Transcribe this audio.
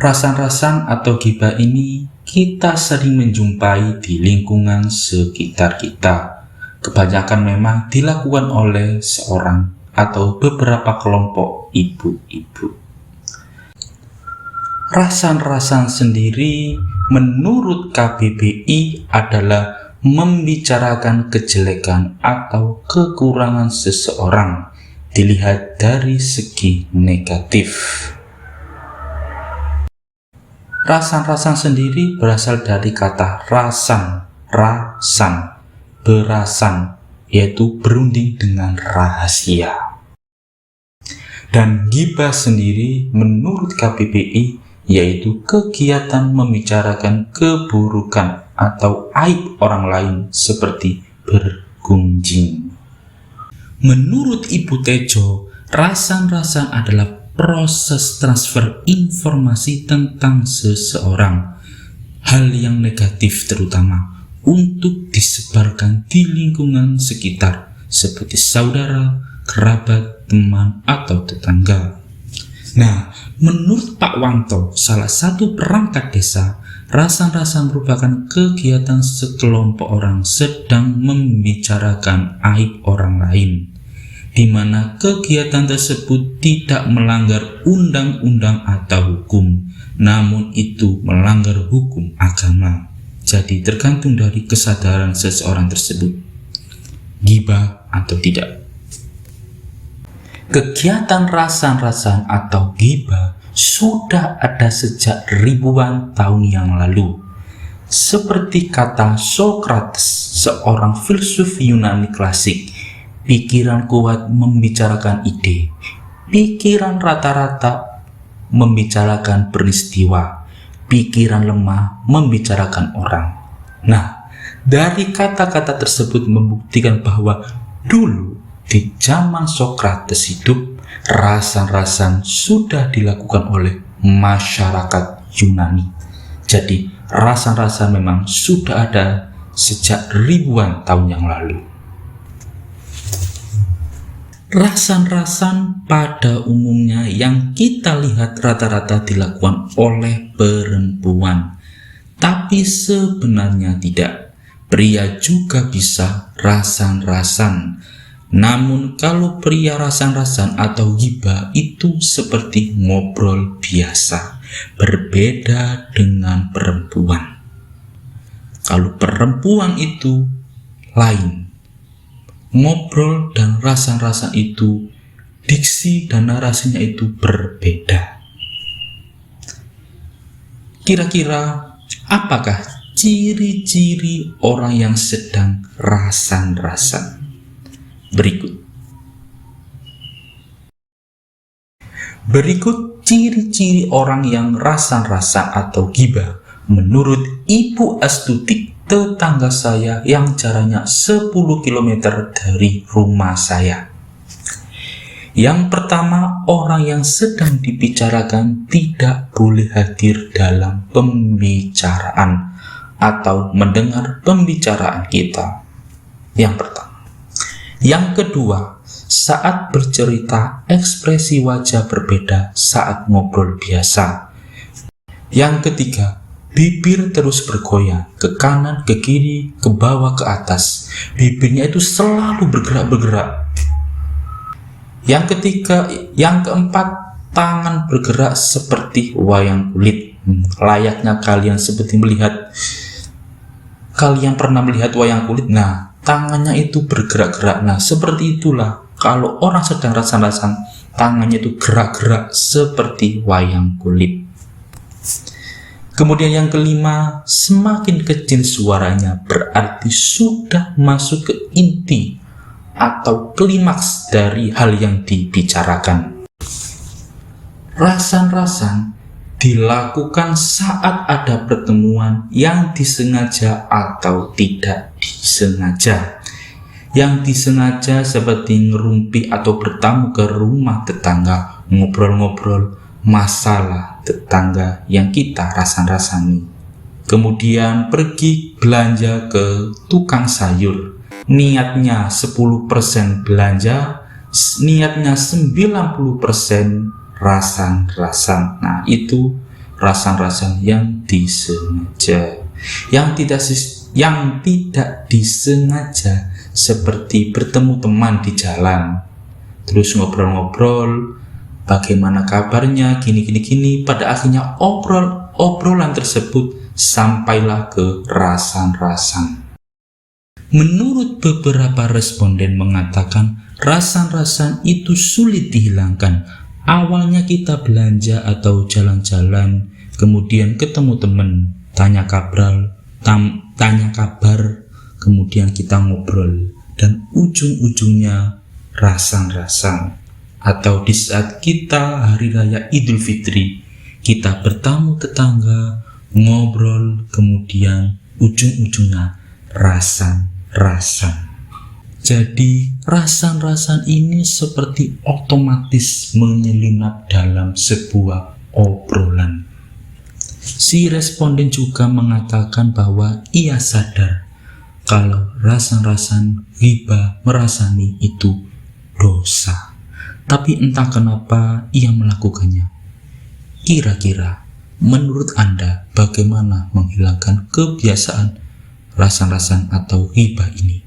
Rasan-rasan atau ghibah ini kita sering menjumpai di lingkungan sekitar kita. Kebanyakan memang dilakukan oleh seorang atau beberapa kelompok ibu-ibu. Rasan-rasan sendiri menurut KBBI adalah membicarakan kejelekan atau kekurangan seseorang dilihat dari segi negatif. Rasan-rasan sendiri berasal dari kata rasan, berasan, yaitu berunding dengan rahasia. Dan ghibah sendiri menurut KBBI yaitu kegiatan membicarakan keburukan atau aib orang lain seperti bergunjing. Menurut Ibu Tejo, rasan-rasan adalah proses transfer informasi tentang seseorang, hal yang negatif terutama, untuk disebarkan di lingkungan sekitar seperti saudara, kerabat, teman, atau tetangga. Nah, menurut Pak Wanto, salah satu perangkat desa, rasan-rasan merupakan kegiatan sekelompok orang sedang membicarakan aib orang lain, di mana kegiatan tersebut tidak melanggar undang-undang atau hukum, namun itu melanggar hukum agama. Jadi tergantung dari kesadaran seseorang tersebut, ghibah atau tidak. Kegiatan rasan-rasan atau ghibah sudah ada sejak ribuan tahun yang lalu. Seperti kata Socrates, seorang filsuf Yunani klasik, pikiran kuat membicarakan ide, pikiran rata-rata membicarakan peristiwa, pikiran lemah membicarakan orang. Nah, dari kata-kata tersebut membuktikan bahwa dulu di zaman Socrates hidup, rasan-rasan sudah dilakukan oleh masyarakat Yunani. Jadi, rasan-rasan memang sudah ada sejak ribuan tahun yang lalu. Rasan-rasan pada umumnya yang kita lihat rata-rata dilakukan oleh perempuan, tapi sebenarnya tidak. Pria juga bisa rasan-rasan. Namun kalau pria rasan-rasan atau ghibah itu seperti ngobrol biasa, berbeda dengan perempuan. Kalau perempuan itu lain. Ngobrol dan rasan-rasan itu, diksi dan narasinya itu berbeda. Kira-kira apakah ciri-ciri orang yang sedang rasan-rasan? Berikut ciri-ciri orang yang rasan-rasan atau ghibah menurut Ibu Astuti, tetangga saya yang jaraknya 10 km dari rumah saya. Yang pertama, orang yang sedang dibicarakan tidak boleh hadir dalam pembicaraan atau mendengar pembicaraan kita. Yang pertama. Yang kedua, saat bercerita, ekspresi wajah berbeda saat ngobrol biasa. Yang ketiga, bibir terus bergoyang ke kanan, ke kiri, ke bawah, ke atas. Bibirnya itu selalu bergerak-bergerak. Yang keempat, tangan bergerak seperti wayang kulit. Layaknya kalian pernah melihat wayang kulit. Nah, tangannya itu bergerak-gerak. Nah, seperti itulah kalau orang sedang rasan-rasan, tangannya itu gerak-gerak seperti wayang kulit. Kemudian yang kelima, semakin kecil suaranya berarti sudah masuk ke inti atau klimaks dari hal yang dibicarakan. Rasan-rasan dilakukan saat ada pertemuan yang disengaja atau tidak disengaja. Yang disengaja seperti ngerumpi atau bertamu ke rumah tetangga, ngobrol-ngobrol masalah tetangga yang kita rasan-rasani. Kemudian pergi belanja ke tukang sayur. Niatnya 10% belanja, niatnya 90% rasan-rasan. Nah, itu rasan-rasan yang disengaja. Yang tidak disengaja seperti bertemu teman di jalan, terus ngobrol-ngobrol, bagaimana kabarnya, gini, pada akhirnya obrolan tersebut sampailah ke rasan-rasan. Menurut beberapa responden mengatakan, rasan-rasan itu sulit dihilangkan. Awalnya kita belanja atau jalan-jalan, kemudian ketemu teman, tanya kabar, kemudian kita ngobrol, dan ujung-ujungnya rasan-rasan. Atau di saat kita hari raya Idul Fitri, kita bertamu tetangga, ngobrol, kemudian ujung-ujungnya rasan-rasan. Jadi rasan-rasan ini seperti otomatis menyelinap dalam sebuah obrolan. Si responden juga mengatakan bahwa ia sadar kalau rasan-rasan ghibah merasani itu dosa. Tapi entah kenapa ia melakukannya. Kira-kira menurut Anda bagaimana menghilangkan kebiasaan rasan-rasan atau ghibah ini?